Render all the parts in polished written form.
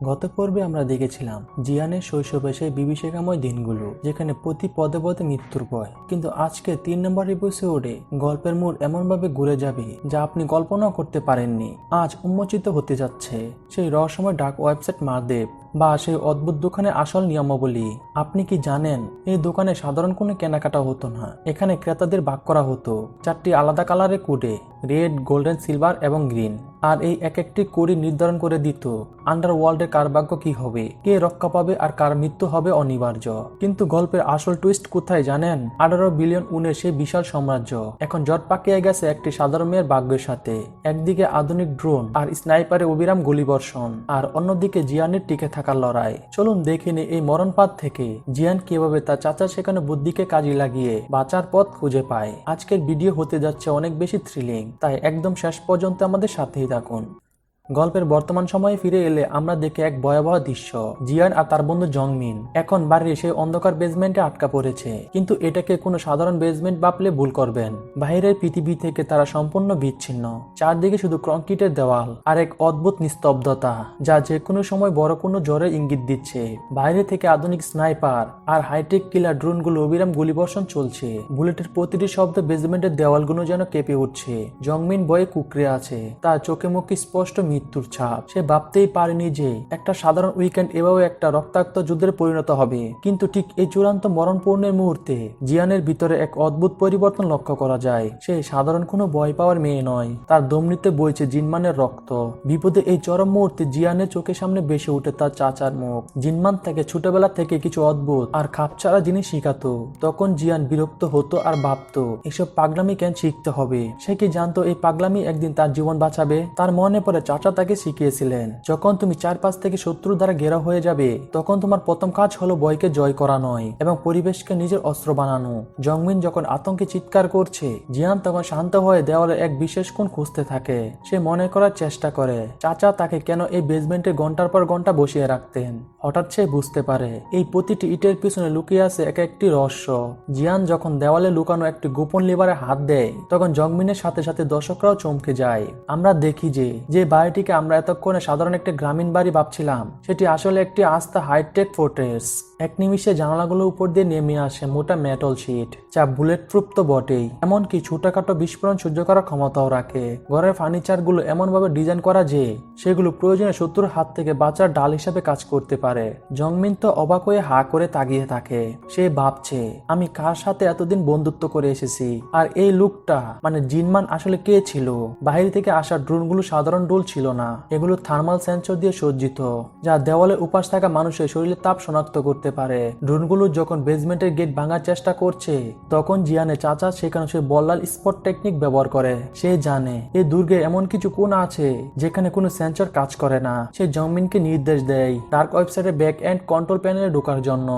গত পর্বে আমরা দেখেছিলাম জিয়ানের শৈশবে সেই বিভীষিকাময় দিনগুলো, যেখানে প্রতি পদে পদে মৃত্যুর ভয়। কিন্তু আজকে 3 নম্বর এপিসোডে গল্পের মোড় এমনভাবে ঘুরে যাবে যা আপনি কল্পনাও করতে পারেননি। আজ উন্মোচিত হতে যাচ্ছে সেই রহস্যময় ডাক ওয়েবসাইট মালদ্বীপ বা সেই অদ্ভুত দোকানের আসল নিয়মাবলী। আপনি কি জানেন, এই দোকানে সাধারণ কোনো কেনাকাটা হতো না। এখানে ক্রেতাদের ভাগ করা হতো 4টি আলাদা কালারের কোডে, রেড, গোল্ডেন, সিলভার এবং গ্রিন। আর এই এক একটি কোডই নির্ধারণ করে দিত আন্ডারওয়ার্ল্ডে কার ভাগ্য কি হবে, কে রক্ষা পাবে আর কার মৃত্যু হবে অনিবার্য। কিন্তু গল্পের আসল টুইস্ট কোথায় জানেন? 18 বিলিয়ন উনের সেই বিশাল সাম্রাজ্য এখন জট পাকিয়ে গেছে একটি সাধারণ মেয়ের ভাগ্যের সাথে। একদিকে আধুনিক ড্রোন আর স্নাইপারের অবিরাম গুলিবর্ষণ, আর অন্যদিকে জিয়ানের টিকে থাকার লড়াই। চলুন দেখে নিই এই মরণপাত থেকে জিয়ান কিভাবে তার চাচা শেখানো বুদ্ধিকে কাজে লাগিয়ে বাঁচার পথ খুঁজে পায়। আজকের ভিডিও হতে যাচ্ছে অনেক বেশি থ্রিলিং, তাই একদম শেষ পর্যন্ত আমাদের সাথেই থাকুন। গল্পের বর্তমান সময়ে ফিরে এলে আমরা দেখি এক ভয়াবহ দৃশ্য। জিয়ান আর তার বন্ধু জংমিন এখন বাড়ির সেই অন্ধকার বেসমেন্টে আটকা পড়েছে। কিন্তু এটাকে কোনো সাধারণ বেসমেন্ট ভাবলে ভুল করবেন। বাইরের পৃথিবী থেকে তারা সম্পূর্ণ বিচ্ছিন্ন। চারদিকে শুধু কংক্রিটের দেওয়াল আর এক অদ্ভুত নিস্তব্ধতা, যা যে কোনো সময় বড় কোনো জ্বরের ইঙ্গিত দিচ্ছে। বাইরে থেকে আধুনিক স্নাইপার আর হাইটেক কিলার ড্রোনগুলো অবিরাম গুলিবর্ষণ চলছে। বুলেটের প্রতিটি শব্দ বেসমেন্টের দেওয়ালগুলো যেন কেঁপে উঠছে। জংমিন ভয়ে কুঁকড়ে আছে, তার চোখে মুখে স্পষ্ট মৃত্যুর ছাপ। সে ভাবতেই পারেনি যে একটা সাধারণ উইকেন্ড এভাবে একটা রক্তাক্ত যুদ্ধের পরিণত হবে। কিন্তু ঠিক এই চূড়ান্ত মরণপূর্ণের মুহূর্তে জিয়ানের ভিতরে এক অদ্ভুত পরিবর্তন লক্ষ্য করা যায়। সে সাধারণ কোনো ভয় পাওয়ার মেয়ে নয়, তার দমনিতে বইছে জিনমানের রক্ত। বিপদে এই চরম মুহূর্তে জিয়ানের চোখের সামনে ভেসে উঠে তার চাচার মুখ। জিনমান তাকে ছোটবেলা থেকে কিছু অদ্ভুত আর খাপছাড়া জিনিস শিখাতো। তখন জিয়ান বিরক্ত হতো আর ভাবতো এসব পাগলামি কেন শিখতে হবে। সে কি জানতো এই পাগলামি একদিন তার জীবন বাঁচাবে? তার মনে পড়ে চাচা তাকে শিখিয়েছিলেন, যখন তুমি চারপাশ থেকে শত্রুর দ্বারা ঘেরা হয়ে যাবে, তখন তোমার প্রথম কাজ হলো ভয়কে জয় করা নয়, এবং পরিবেশকে নিজের অস্ত্র বানানো। জংমিন যখন আতঙ্কে চিৎকার করছে, জিয়ান তখন শান্ত হয়ে দেওয়ালের এক বিশেষ কোণ খুঁজতে থাকে। সে মনে করার চেষ্টা করে চাচা তাকে কেন এই বেসমেন্টে ঘন্টার পর ঘন্টা বসিয়ে রাখতেন। হঠাৎ সে বুঝতে পারে এই প্রতিটি ইটের পিছনে লুকিয়ে আছে এক একটি রহস্য। জিয়ান যখন দেওয়ালে লুকানো একটি গোপন লিভারে হাত দেয়, তখন জংমিনের সাথে সাথে দর্শকরাও চমকে যায়। আমরা দেখি যে বাড়িটিকে আমরা এতক্ষণে সাধারণ একটা গ্রামীণ বাড়ি ভাবছিলাম, সেটি আসলে একটি আস্থা হাইটেক ফোর্ট্রেস। এক নিমিষে জানালাগুলোর উপর দিয়ে নেমে আসে মোটা মেটাল শিট, যা বুলেট প্রুফ তো বটেই, এমনকি ছোটখাটো বিস্ফোরণ সহ্য করার ক্ষমতাও রাখে। ঘরের ফার্নিচার গুলো এমন ভাবে ডিজাইন করা যে সেগুলো প্রয়োজনে শত্রুর হাত থেকে বাঁচার ডাল হিসেবে কাজ করতে পারে। জংমিন তো অবাক হয়ে হা করে তাকিয়ে থাকে। সে ভাবছে, আমি কার সাথে এতদিন বন্ধুত্ব করে এসেছি, আর এই লোকটা মানে জিনমান আসলে কে ছিল? বাইরে থেকে আসা ড্রোনগুলো সাধারণ ড্রোন ছিল না, এগুলো থার্মাল সেন্সর দিয়ে সজ্জিত, যা দেওয়ালের উপাস থাকা মানুষের শরীরে তাপ শনাক্ত করতে পারে। ড্রোনগুলো যখন বেসমেন্টের গেট ভাঙার চেষ্টা করছে, তখন জিয়ানের চাচা সেখানে সে বল্লাল স্পট টেকনিক ব্যবহার করে। সে জানে এই দুর্গে এমন কিছু কোণ আছে যেখানে কোনো সেন্সর কাজ করে না। সে জংমিনকে নির্দেশ দেয় ডার্ক ওয়েবসাইটে ব্যাক এন্ড কন্ট্রোল প্যানেলে ঢোকার জন্য।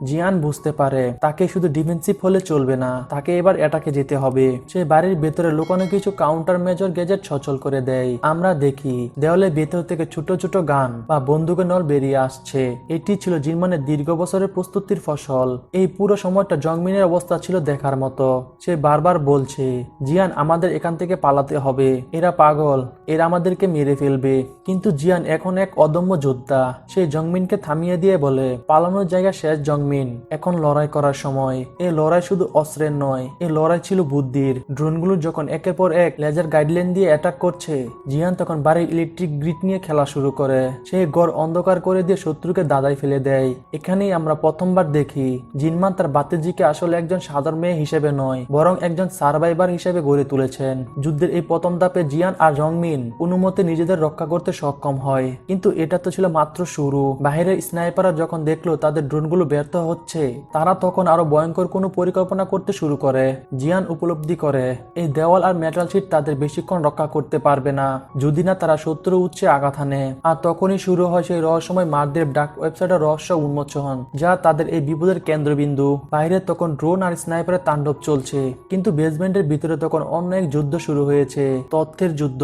জিয়ান বুঝতে পারে তাকে শুধু ডিফেন্সিভ হলে চলবে না, তাকে এবার অ্যাটাকে যেতে হবে। সে বাড়ির ভেতরে লুকানো কিছু কাউন্টার মেজর গ্যাজেট সচল করে দেয়। আমরা দেখি দেওয়ালের ভেতর থেকে ছোট ছোট গান বা বন্দুকের নল বেরিয়ে আসছে। এটি ছিল জিনমানের দীর্ঘ বছরের প্রস্তুতির ফসল। এই পুরো সময়টা জংমিনের অবস্থা ছিল দেখার মতো। সে বারবার বলছে, জিয়ান আমাদের এখান থেকে পালাতে হবে, এরা পাগল, এরা আমাদেরকে মেরে ফেলবে। কিন্তু জিয়ান এখন এক অদম্য যোদ্ধা। সে জংমিনকে থামিয়ে দিয়ে বলে, পালানোর জায়গা শেষ জংমিন, এখন লড়াই করার সময়। এই লড়াই শুধু অস্ত্রের নয়, এই লড়াই ছিল বুদ্ধির। ড্রোনগুলো যখন একের পর এক লেজার গাইডলাইন দিয়ে অ্যাটাক করছে, জিয়ান তখন বাড়ির ইলেকট্রিক গ্রিড নিয়ে খেলা শুরু করে। সে ঘর অন্ধকার করে দিয়ে শত্রুকে দাদায় ফেলে দেয়। এখানেই আমরা প্রথমবার দেখি জিনমান তার বাতিজিকে আসলে একজন সাধারণ মেয়ে হিসেবে নয়, বরং একজন সার্ভাইভার হিসেবে গড়ে তুলেছেন। যুদ্ধের এই প্রথম ধাপে জিয়ান আর জংমিন কোনো মতে নিজেদের রক্ষা করতে সক্ষম হয়। কিন্তু এটা তো ছিল মাত্র শুরু। বাহিরের স্নাইপাররা যখন দেখলো তাদের ড্রোনগুলো ব্যর্থ হচ্ছে, তারা তখন আরো ভয়ঙ্কর কোনো পরিকল্পনা করতে শুরু করে। জিয়ান উপলব্ধি করে এই দেওয়াল আর মেটাল শিট তাদের বেশিক্ষণ রক্ষা করতে পারবে না, যদি না তারা শত্রু উৎসে আঘাত হানে। আর তখনই শুরু হয় সেই রহস্যময় মালদ্বীপ ডাক ওয়েবসাইটের রহস্য উন্মোচন, যা তাদের এই বিপদের কেন্দ্রবিন্দু। বাইরে তখন ড্রোন আর স্নাইপারের তাণ্ডব চলছে, কিন্তু বেসমেন্টের ভিতরে তখন অন্য এক যুদ্ধ শুরু হয়েছে, তথ্যের যুদ্ধ।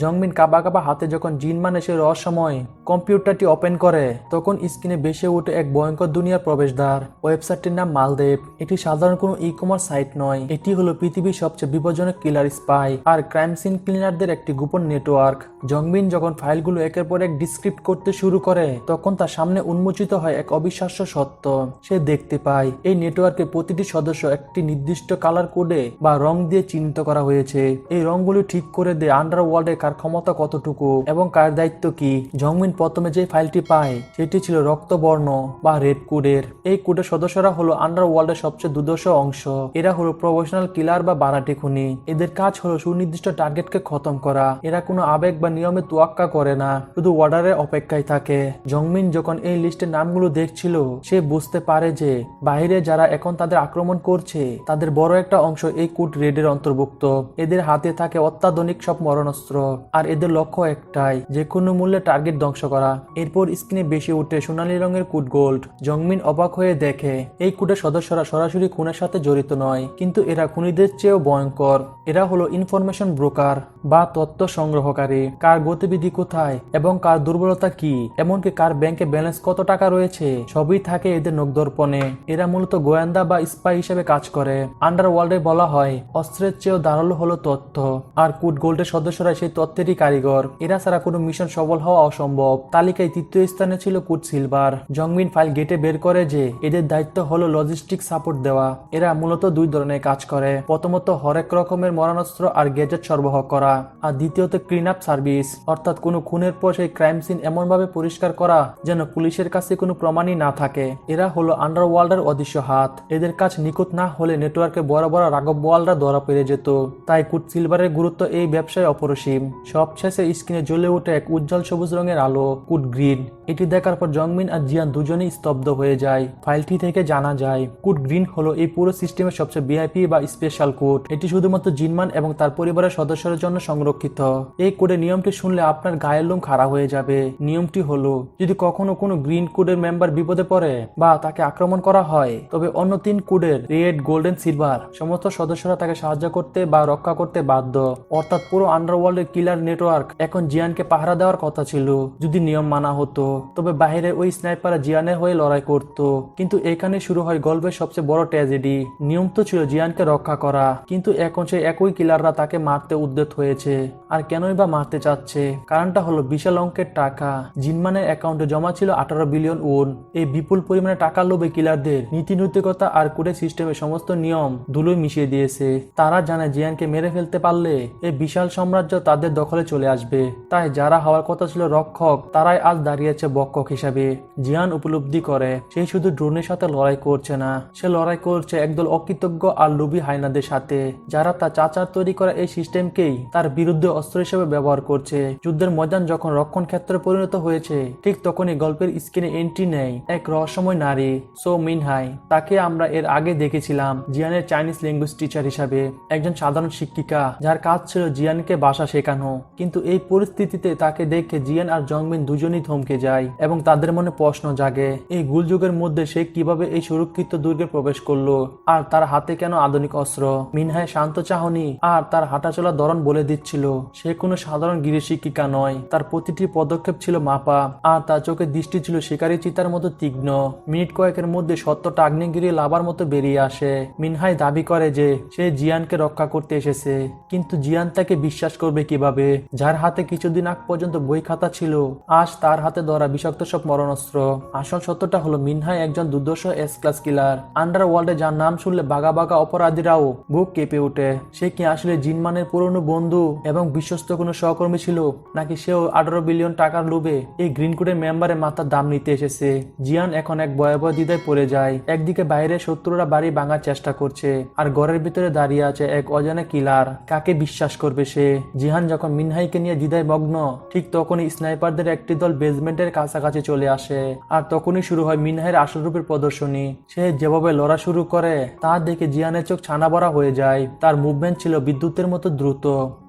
জংমিন কাবা কাবা হাতে যখন জিনমান এসে রহস্যময় কম্পিউটারটি ওপেন করে, তখন স্ক্রিনে ভেসে উঠে এক ভয়ঙ্কর দুনিয়ার প্রবেশদ্বার। ওয়েবসাইটটির নাম মালদ্বীপ। এটি সাধারণ কোনো ই কমার্স সাইট নয়, এটি হলো পৃথিবীর সবচেয়ে বিপজ্জনক কিলার স্পাই আর ক্রাইম সিন ক্লিনারদের একটি গোপন নেটওয়ার্ক। জংমিন যখন ফাইলগুলো একের পর এক ডিসক্রিপ্ট করতে শুরু করে তখন তার সামনে উন্মোচিত হয় এক অবিশ্বাস্য সত্য। সে দেখতে পায় এই নেটওয়ার্কে প্রতিটি সদস্য একটি নির্দিষ্ট কালার কোডে বা রং দিয়ে চিহ্নিত করা হয়েছে। এই রংগুলি ঠিক করে দেয় আন্ডারওয়ার্ল্ডে কার ক্ষমতা কতটুকু এবং কার দায়িত্ব কি। জংমিন প্রথমে যে ফাইলটি পায় সেটি ছিল রক্তবর্ণ বা রেড কোডের। এই কোডের সদস্যরা হলো আন্ডারওয়ার্ল্ডের সবচেয়ে দুর্ধর্ষ অংশ। এরা হলো প্রফেশনাল কিলার বা বারাটি খুনি। এদের কাজ হলো সুনির্দিষ্ট টার্গেটকে খতম করা। এরা কোনো আবেগ বা নিয়মে তোয়াক্কা করে না, শুধু অর্ডারের অপেক্ষায় থাকে। জংমিন যখন এই লিস্টের নামগুলো দেখছিল সে বুঝতে পারে যে বাইরে যারা এখন তাদের আক্রমণ করছে তাদের বড় একটা অংশ এই কোড রেডের অন্তর্ভুক্ত। এদের হাতে থাকে অত্যাধুনিক সব মরণাস্ত্র আর এদের লক্ষ্য একটাই, যে কোনো মূল্যে টার্গেট ধ্বংস করা। এরপর স্ক্রিনে বেশি উঠে সোনালী রঙের কোড গোল্ড। জংমিন অবাক হয়ে দেখে এই কোডের সদস্যরা সরাসরি খুনের সাথে জড়িত নয়, কিন্তু এরা খুনিদের চেয়েও ভয়ঙ্কর। এরা হলো ইনফরমেশন ব্রোকার বা তথ্য সংগ্রহকারী। কার গতিবিধি কোথায় এবং কার দুর্বলতা কি, এমনকি কার ব্যাংকে ব্যালেন্স কত টাকা রয়েছে, সবই থাকে এদের নখদর্পণে। এরা মূলত গোয়েন্দা বা স্পাই হিসেবে কাজ করে। আন্ডারওয়ার্ল্ডে বলা হয় অস্ত্রের চেয়েও ধারালো হলো তথ্য, আর কোড গোল্ডের সদস্যরা সেই তথ্যেরই কারিগর। এরা ছাড়া কোনো মিশন সফল হওয়া অসম্ভব। তালিকায় তৃতীয় স্থানে ছিল কোড সিলভার। জংমিন ফাইল গেটে বের করে যে এদের দায়িত্ব হলো লজিস্টিক সাপোর্ট দেওয়া। এরা মূলত দুই ধরনের কাজ করে, প্রথমত হরেক রকমের মরণাস্ত্র আর গ্যাজেট সরবরাহ করা, আর দ্বিতীয়ত ক্লিন আপ সার্ভিস, অর্থাৎ কোনো খুনের পর সেই ক্রাইম সিন এমনভাবে পরিষ্কার করা যেন পুলিশের কাছে কোনো প্রমাণই না থাকে। এরা হলো আন্ডারওয়ার্ল্ডের অদৃশ্য হাত। এদের কাজ নিখুঁত না হলে নেটওয়ার্কে বড় বড় রাঘবওয়ালরা ধরা পড়ে যেত। তাই কোড সিলভারের গুরুত্ব এই ব্যবসায় অপরিসীম। সবশেষে স্ক্রিনে জ্বলে ওঠে এক উজ্জ্বল সবুজ রঙের আলো, কোড গ্রিন। এটি দেখার পর জংমিন আর জিয়ান দুজনেই স্তব্ধ হয়ে যায়। ফাইলটি থেকে জানা যায় কোড গ্রিন হলো এই পুরো সিস্টেমের সবচেয়ে ভিআইপি বা স্পেশাল কোড। এটি শুধুমাত্র জিনমান এবং তার পরিবারের সদস্যদের জন্য সংরক্ষিত। এই কোডের নিয়মটি শুনলে আপনার গায়ের লোম খাড়া হয়ে যাবে। নিয়মটি হলো যদি কখনো কোনো গ্রিন কোডের মেম্বার বিপদে পড়ে বা তাকে আক্রমণ করা হয়, তবে অন্য 3 কোডের রেড, গোল্ডেন, সিলভার সমস্ত সদস্যরা তাকে সাহায্য করতে বা রক্ষা করতে বাধ্য। অর্থাৎ পুরো আন্ডারওয়ার্ল্ডের কিলার নেটওয়ার্ক এখন জিয়ানকে পাহারা দেওয়ার কথা ছিল যদি নিয়ম মানা হতো। তবে বাইরে ওই স্নাইপাররা জিয়ানের হয়ে লড়াই করত। কিন্তু এখানে শুরু হয় গল্পের সবচেয়ে বড় ট্র্যাজেডি। নিয়ম তো ছিল জিয়ানকে রক্ষা করা, কিন্তু এখন সেই একই কিলাররা তাকে মারতে উদ্যত হয়েছে। আর কেনই বা মারতে চাচ্ছে? কারণটা হলো বিশাল অঙ্কের টাকা জিনমানের অ্যাকাউন্টে জমা ছিল 18 বিলিয়ন উন। এই বিপুল পরিমাণে টাকার লোভে কিলারদের নীতি নৈতিকতা আর কোডের সিস্টেমের সমস্ত নিয়ম ধুলোয় মিশিয়ে দিয়েছে। তারা জানে জিয়ানকে মেরে ফেলতে পারলে এই বিশাল সাম্রাজ্য তাদের দখলে চলে আসবে। তাই যারা হওয়ার কথা ছিল রক্ষক, তারাই আজ দাঁড়িয়েছে বক্ষক হিসাবে। জিয়ান উপলব্ধি করে সে শুধু ড্রোনের সাথে লড়াই করছে না, সে লড়াই করছে একদল অকৃতজ্ঞ আর লোভী হাইনাদের সাথে, যারা তার চাচার তৈরি করা এই সিস্টেমকেই তার বিরুদ্ধে অস্ত্র হিসেবে ব্যবহার করছে। যুদ্ধের ময়দান যখন রক্ষণ ক্ষেত্রে পরিণত হয়েছে, ঠিক তখনই গল্পের স্ক্রিনে এন্ট্রি নেয় এক রহস্যময় নারী, সো মিনহাই। তাকে আমরা এর আগে দেখেছিলাম জিয়ানের চাইনিজ ল্যাঙ্গুয়েজ টিচার হিসাবে, একজন সাধারণ শিক্ষিকা যার কাজ ছিল জিয়ানকে ভাষা শেখানো। কিন্তু এই পরিস্থিতিতে তাকে দেখে জিয়ান আর জংমিন দুজনেই থমকে যায় এবং তাদের মনে প্রশ্ন জাগে এই গুলযুগের মধ্যে সে কিভাবে এই সুরক্ষিত দুর্গে প্রবেশ করলো, আর তার হাতে কেন আধুনিক অস্ত্র। মিনহাই শান্ত চাহনি আর তার হাঁটাচলার ধরন বলে দিচ্ছিল সে কোনো সাধারণ গৃহ শিক্ষিকা নয়। তার প্রতিটি পদক্ষেপ ছিল মাপা আর তার চোখের দৃষ্টি ছিল শিকারী চিতার মতো তীক্ষ্ণ। মিনিট কয়েকের মধ্যে সত্যটা আগ্নেয়গিরি লাভার মতো বেরিয়ে আসে। মিনহাই দাবি করে যে সে জিয়ানকে রক্ষা করতে এসেছে, কিন্তু জিয়ান তাকে বিশ্বাস করবে কিভাবে, যার হাতে কিছুদিন আগ পর্যন্ত বই খাতা ছিল আজ তার হাতে ধরা বিষাক্ত সব মরণাস্ত্র। আসল সত্যটা হলো মিনহাই একজন দুর্ধর্ষ এস ক্লাস কিলার। আন্ডারওয়ার্ল্ডে যার নাম শুনলে বাঘা বাঘা অপরাধীরাও বুক কেঁপে ওঠে। সে কি আসলে জিনমানের পুরনো বন্ধু এবং বিশ্বস্ত কোনো সহকর্মী ছিল, নাকি সেও 18 বিলিয়ন টাকার লোভে এই গ্রিন কোডের মেম্বারের মাথার দাম নিতে এসেছে? জিয়ান এখন এক ভয়াবহ দ্বিধায় পড়ে যায়। একদিকে বাইরে শত্রুরা বাড়ি ভাঙার চেষ্টা করছে, আর ঘরের ভিতরে দাঁড়িয়ে আছে এক অজানা কিলার। কাকে বিশ্বাস করবে সে? জিহান যখন মিনহাইকে নিয়ে দ্বিধায় মগ্ন, ঠিক তখনই স্নাইপারদের একটি দল বেসমেন্টের কাছাকাছি চলে আসে। আর তখনই শুরু হয় মিনহাইয়ের আসল রূপের প্রদর্শনী। সে যেভাবে লড়া শুরু করে তা দেখে জিয়ানের চোখ ছানা ভরা হয়ে যায়। তার মুভমেন্ট ছিল বিদ্যুতের মতো দ্রুত,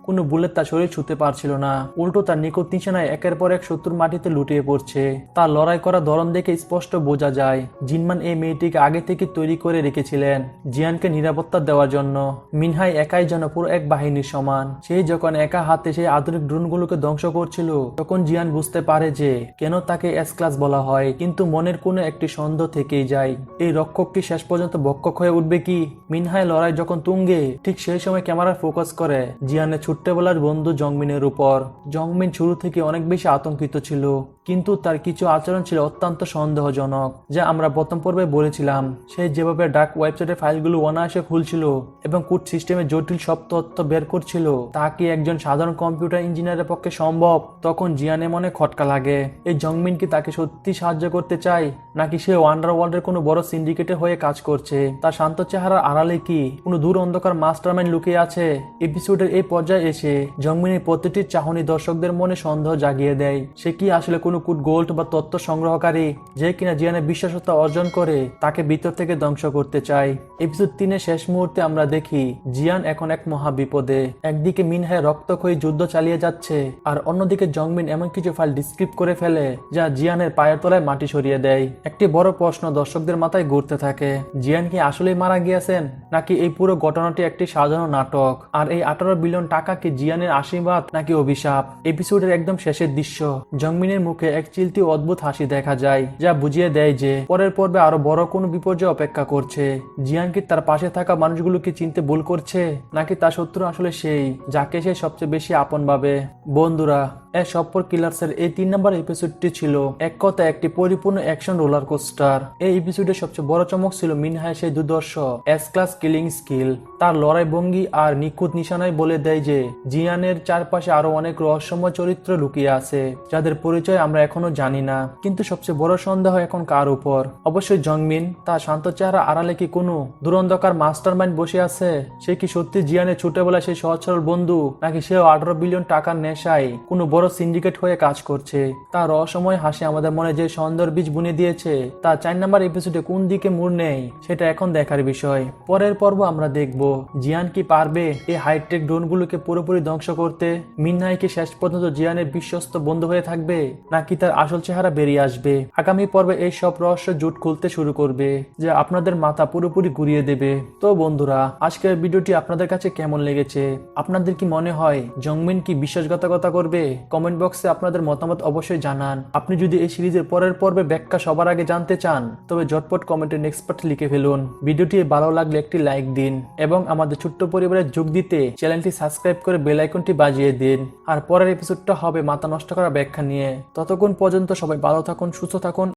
কোনো বুলেট তার শরীর ছুঁতে পারছিল না। উল্টো তার নিকট নিশানায় একের পর এক শত্রুর মাটিতে লুটিয়ে পড়ছে। তার লড়াই করা ধরন দেখে স্পষ্ট বোঝা যায় জিনমান এই মেয়েটিকে আগে থেকে তৈরি করে রেখেছিলেন জিয়ানকে নিরাপত্তা দেওয়ার জন্য। মিনহাই একাই যেন পুরো এক বাহিনীর সমান। সেই যখন একা হাতে সেই আধুনিক ড্রোনগুলোকে ধ্বংস করছিল, তখন জিয়ান বুঝতে পারে যে কেন তাকে এস ক্লাস বলা হয়। কিন্তু মনের কোনো একটি সন্দেহ থেকেই যায়, এই রক্ষক কি শেষ পর্যন্ত ভক্ষক হয়ে উঠবে কি? মিনহাই লড়াই যখন তুঙ্গে, ঠিক সেই সময় ক্যামেরা ফোকাস করে জিয়ানের ছোট্টবেলার বন্ধু জংমিনের উপর। জংমিন শুরু থেকে অনেক বেশি আতঙ্কিত ছিল, কিন্তু তার কিছু আচরণ ছিল অত্যন্ত সন্দেহজনক, যা আমরা প্রথম পর্বে বলেছিলাম। সে যেভাবে ডার্ক ওয়েবসাইটের ফাইলগুলো অনায়াসে খুলছিল এবং কোড সিস্টেমে জটিল সব তথ্য বের করছিল, তা কি একজন সাধারণ কম্পিউটার ইঞ্জিনিয়ারের পক্ষে সম্ভব? তখন জিয়ানে মনে খটকা লাগে, এই জংমিন কি তাকে সত্যি সাহায্য করতে চায়, নাকি সে আন্ডারওয়ার্ল্ডের কোনো বড় সিন্ডিকেটের হয়ে কাজ করছে? তার শান্ত চেহারার আড়ালে কি কোনো দূর অন্ধকার মাস্টারমাইন্ড লুকিয়ে আছে? এপিসোডের এই পর্যায়ে এসে জংমিনের প্রতিটি চাহনি দর্শকদের মনে সন্দেহ জাগিয়ে দেয়। সে কি আসলে কোনো কুড গোল্ড বা তথ্য সংগ্রহকারী, যে কিনা জিয়ানের বিশ্বাসতা অর্জন করে তাকে ভিতর থেকে ধ্বংস করতে চায়? এপিসোড 3-এর শেষ মুহূর্তে আমরা দেখি জিয়ান এখন এক মহা বিপদে। একদিকে মিনহায় রক্তক্ষয়ী যুদ্ধ চালিয়ে যাচ্ছে, আর অন্যদিকে জংমিন এমন কিছু ফাইল ডিসক্রিপ্ট করে ফেলে যা জিয়ানের পায়ের তলায় মাটি সরিয়ে দেয়। একটি বড় প্রশ্ন দর্শকদের মাথায় ঘুরতে থাকে, জিয়ান কি আসলেই মারা গিয়েছেন, নাকি এই পুরো ঘটনাটি একটি সাজানো নাটক? আর এই 18 বিলিয়ন টাকা কি জিয়ানের আশীর্বাদ নাকি অভিশাপ? এপিসোডের একদম শেষের দৃশ্য, জংমিনের মুখে এক চিলতি অদ্ভুত হাসি দেখা যায়, যা বুঝিয়ে দেয় যে পরের পর্বে আরো বড় কোনো বিপর্যয় অপেক্ষা করছে। জিয়ান কি তার পাশে থাকা মানুষগুলোকে চিনতে ভুল করছে, নাকি তার শত্রু আসলে সেই যাকে সে সবচেয়ে বেশি আপন ভাবে? বন্ধুরা, এ সপ্পর কিলার্সের এই 3 নম্বর এপিসোডটি ছিল এক কথা একটি পরিপূর্ণ অ্যাকশন রোলার কোস্টার। এই এপিসোডের সবচেয়ে বড় চমক ছিল মিনহায় সেই দুর্ধর্ষ এস ক্লাস কিলিং স্কিল। তার লড়াই ভঙ্গি আর নিখুঁত নিশানায় বলে দেয় যে জিয়ানের চারপাশে আরো অনেক রহস্যময় চরিত্র লুকিয়ে আছে, যাদের পরিচয় আমরা এখনো জানি না। কিন্তু সবচেয়ে বড় সন্দেহ এখন কার উপর? অবশ্যই জংমিন। তার শান্ত চেহারা আড়ালে কি কোনো দুরন্ধকার মাস্টারমাইন্ড বসে আছে? সে কি সত্যি জিয়ানের ছোটবেলায় সেই সহজ সরল বন্ধু, নাকি সেও 18 বিলিয়ন টাকার নেশায় কোনো বড় সিন্ডিকেট হয়ে কাজ করছে? তার রহস্যময় হাসি আমাদের মনে যে সন্দেহের বীজ বুনে দিয়েছে, তা 4 নম্বর এপিসোডে কোন দিকে মোড় নেই সেটা এখন দেখার বিষয়। পরের পর্ব আমরা দেখব জিয়ান কি পারবে এই হাইটেক ড্রোনগুলোকে পুরোপুরি ধ্বংস করতে? মিনহাই কি শেষ পর্যন্ত জিয়ানের বিশ্বস্ত বন্ধু হয়ে থাকবে, নাকি তার আসল চেহারা বেরিয়ে আসবে? আগামী পর্বে এই সব রহস্য জুট খুলতে শুরু করবে, যা আপনাদের মাথা পুরোপুরি ঘুরিয়ে দেবে। তো বন্ধুরা, আজকের ভিডিওটি আপনাদের কাছে কেমন লেগেছে? আপনাদের কি মনে হয় জংমিন কি বিশ্বাসঘাতকতা করবে? কমেন্ট বক্সে আপনাদের মতামত অবশ্যই জানান। আপনি যদি এই সিরিজের পরের পর্বে ব্যাখ্যা সবার আগে জানতে চান, তবে ঝটপট কমেন্টে নেক্সট পার্ট লিখে ফেলুন। ভিডিওটি ভালো লাগলে একটি লাইক দিন এবং আমাদের ছোট্ট পরিবারে যোগ দিতে চ্যানেলটি সাবস্ক্রাইব করে বেল আইকনটি বাজিয়ে দিন। আর পরের এপিসোডটা হবে মাথা নষ্ট করা ব্যাখ্যা নিয়ে। ততক্ষণ পর্যন্ত সবাই ভালো থাকুন, সুস্থ থাকুন।